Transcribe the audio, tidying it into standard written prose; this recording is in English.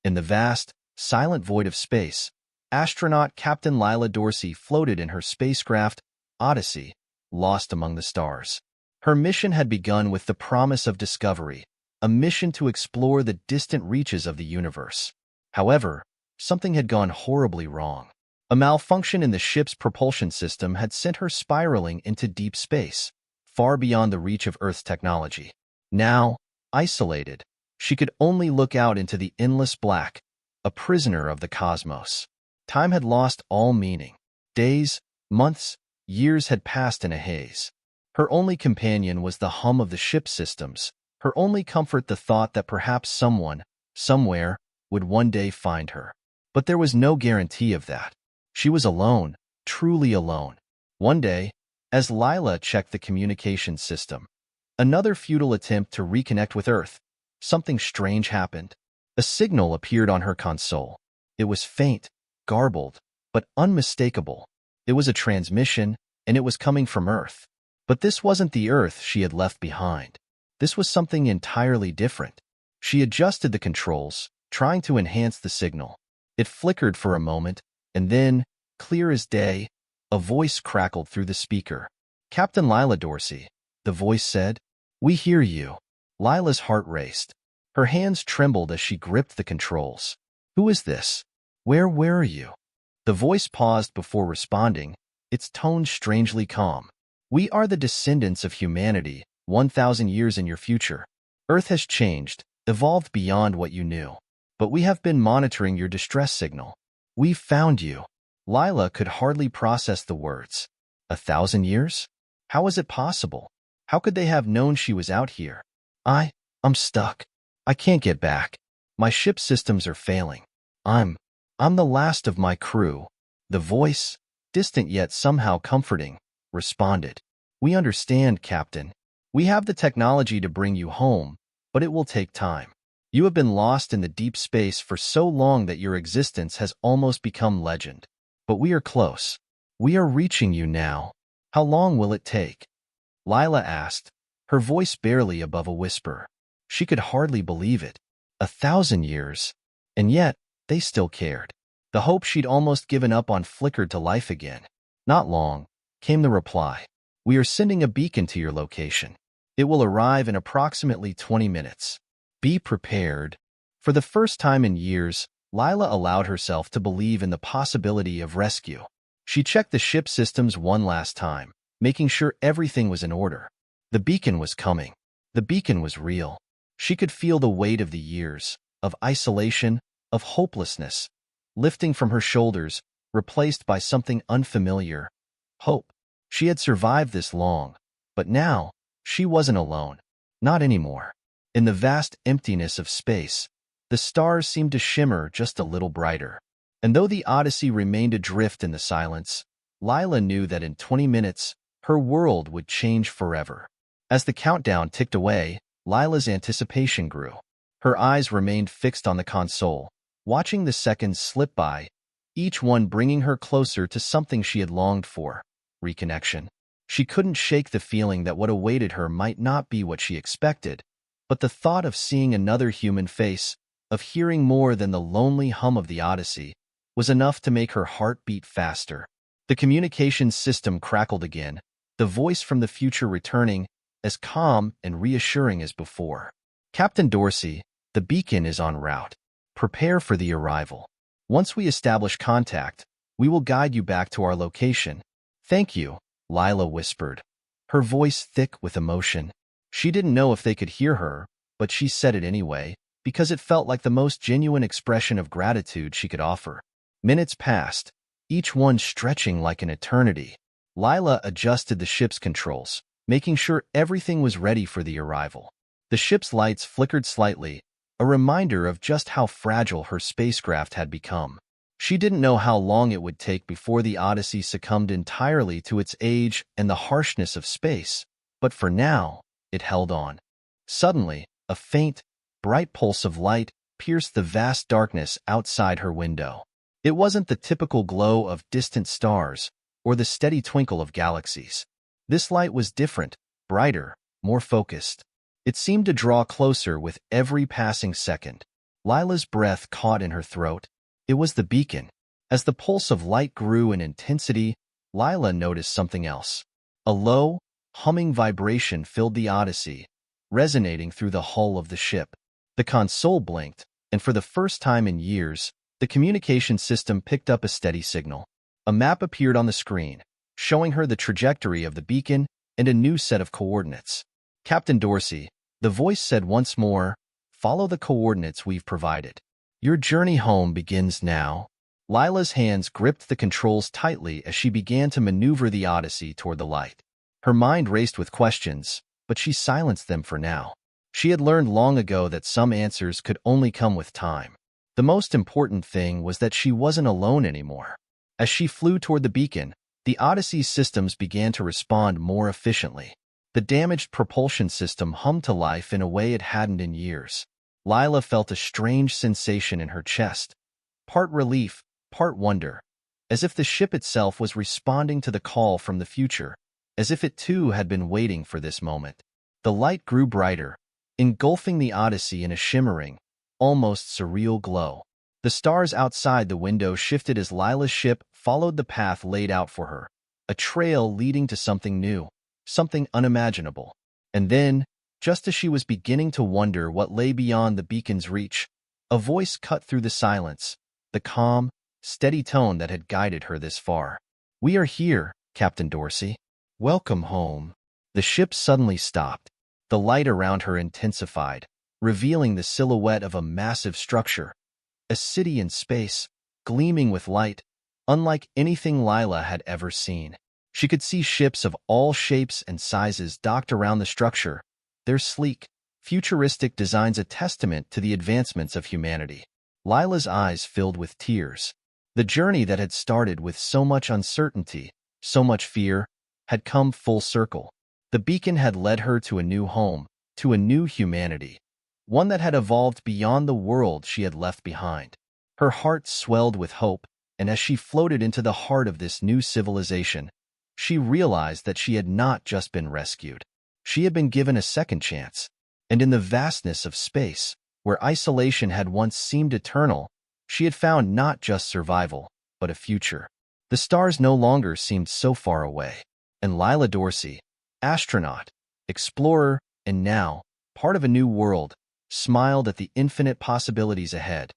In the vast, silent void of space, astronaut Captain Lyla Dorsey floated in her spacecraft, Odyssey, lost among the stars. Her mission had begun with the promise of discovery, a mission to explore the distant reaches of the universe. However, something had gone horribly wrong. A malfunction in the ship's propulsion system had sent her spiraling into deep space, far beyond the reach of Earth's technology. Now, isolated, she could only look out into the endless black, a prisoner of the cosmos. Time had lost all meaning. Days, months, years had passed in a haze. Her only companion was the hum of the ship's systems, her only comfort the thought that perhaps someone, somewhere, would one day find her. But there was no guarantee of that. She was alone, truly alone. One day, as Lyla checked the communication system, another futile attempt to reconnect with Earth, something strange happened. A signal appeared on her console. It was faint, garbled, but unmistakable. It was a transmission, and it was coming from Earth. But this wasn't the Earth she had left behind. This was something entirely different. She adjusted the controls, trying to enhance the signal. It flickered for a moment, and then, clear as day, a voice crackled through the speaker. "Captain Lyla Dorsey," the voice said. "We hear you." Lyla's heart raced. Her hands trembled as she gripped the controls. "Who is this? Where are you?" The voice paused before responding, its tone strangely calm. "We are the descendants of humanity, 1,000 years in your future. Earth has changed, evolved beyond what you knew. But we have been monitoring your distress signal. We've found you." Lyla could hardly process the words. 1,000 years? How was it possible? How could they have known she was out here? I'm stuck. I can't get back. My ship's systems are failing. I'm the last of my crew." The voice, distant yet somehow comforting, responded. "We understand, Captain. We have the technology to bring you home, but it will take time. You have been lost in the deep space for so long that your existence has almost become legend. But we are close. We are reaching you now. How long will it take?" Lyla asked, her voice barely above a whisper. She could hardly believe it. 1,000 years. And yet, they still cared. The hope she'd almost given up on flickered to life again. "Not long," came the reply. "We are sending a beacon to your location. It will arrive in approximately 20 minutes. Be prepared." For the first time in years, Lyla allowed herself to believe in the possibility of rescue. She checked the ship systems one last time, making sure everything was in order. The beacon was coming. The beacon was real. She could feel the weight of the years, of isolation, of hopelessness, lifting from her shoulders, replaced by something unfamiliar: hope. She had survived this long, but now, she wasn't alone. Not anymore. In the vast emptiness of space, the stars seemed to shimmer just a little brighter. And though the Odyssey remained adrift in the silence, Lyla knew that in 20 minutes, her world would change forever. As the countdown ticked away, Lyla's anticipation grew. Her eyes remained fixed on the console, watching the seconds slip by, each one bringing her closer to something she had longed for: reconnection. She couldn't shake the feeling that what awaited her might not be what she expected, but the thought of seeing another human face, of hearing more than the lonely hum of the Odyssey, was enough to make her heart beat faster. The communications system crackled again, the voice from the future returning, as calm and reassuring as before. "Captain Dorsey, the beacon is en route. Prepare for the arrival. Once we establish contact, we will guide you back to our location." "Thank you," Lyla whispered, her voice thick with emotion. She didn't know if they could hear her, but she said it anyway, because it felt like the most genuine expression of gratitude she could offer. Minutes passed, each one stretching like an eternity. Lyla adjusted the ship's controls, making sure everything was ready for the arrival. The ship's lights flickered slightly, a reminder of just how fragile her spacecraft had become. She didn't know how long it would take before the Odyssey succumbed entirely to its age and the harshness of space, but for now, it held on. Suddenly, a faint, bright pulse of light pierced the vast darkness outside her window. It wasn't the typical glow of distant stars or the steady twinkle of galaxies. This light was different, brighter, more focused. It seemed to draw closer with every passing second. Lila's breath caught in her throat. It was the beacon. As the pulse of light grew in intensity, Lyla noticed something else. A low, humming vibration filled the Odyssey, resonating through the hull of the ship. The console blinked, and for the first time in years, the communication system picked up a steady signal. A map appeared on the screen, showing her the trajectory of the beacon and a new set of coordinates. "Captain Dorsey," the voice said once more, "follow the coordinates we've provided. Your journey home begins now." Lila's hands gripped the controls tightly as she began to maneuver the Odyssey toward the light. Her mind raced with questions, but she silenced them for now. She had learned long ago that some answers could only come with time. The most important thing was that she wasn't alone anymore. As she flew toward the beacon, the Odyssey's systems began to respond more efficiently. The damaged propulsion system hummed to life in a way it hadn't in years. Lyla felt a strange sensation in her chest, part relief, part wonder, as if the ship itself was responding to the call from the future, as if it too had been waiting for this moment. The light grew brighter, engulfing the Odyssey in a shimmering, almost surreal glow. The stars outside the window shifted as Lila's ship followed the path laid out for her, a trail leading to something new, something unimaginable. And then, just as she was beginning to wonder what lay beyond the beacon's reach, a voice cut through the silence, the calm, steady tone that had guided her this far. "We are here, Captain Dorsey. Welcome home." The ship suddenly stopped. The light around her intensified, revealing the silhouette of a massive structure, a city in space, gleaming with light, unlike anything Lyla had ever seen. She could see ships of all shapes and sizes docked around the structure, their sleek, futuristic designs a testament to the advancements of humanity. Lila's eyes filled with tears. The journey that had started with so much uncertainty, so much fear, had come full circle. The beacon had led her to a new home, to a new humanity, one that had evolved beyond the world she had left behind. Her heart swelled with hope, and as she floated into the heart of this new civilization, she realized that she had not just been rescued. She had been given a second chance, and in the vastness of space, where isolation had once seemed eternal, she had found not just survival, but a future. The stars no longer seemed so far away, and Lyla Dorsey, astronaut, explorer, and now, part of a new world, smiled at the infinite possibilities ahead.